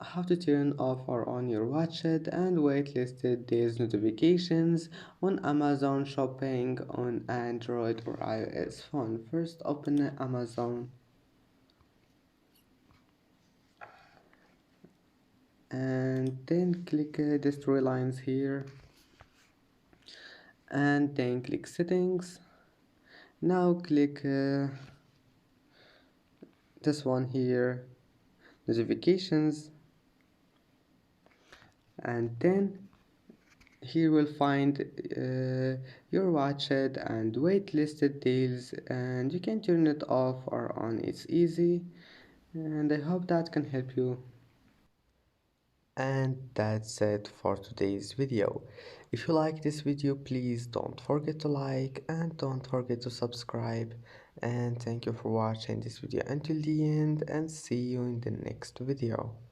how to turn off or on your watched and waitlisted days notifications on Amazon shopping on Android or iOS phone. First open Amazon and then click these three lines here and then click settings. Now click this one here, notifications, and then here we'll find your watched and waitlisted deals, and you can turn it off or on. It's easy, and I hope that can help you. And that's it for today's video. If you like this video, please don't forget to like and don't forget to subscribe. And thank you for watching this video until the end, and see you in the next video.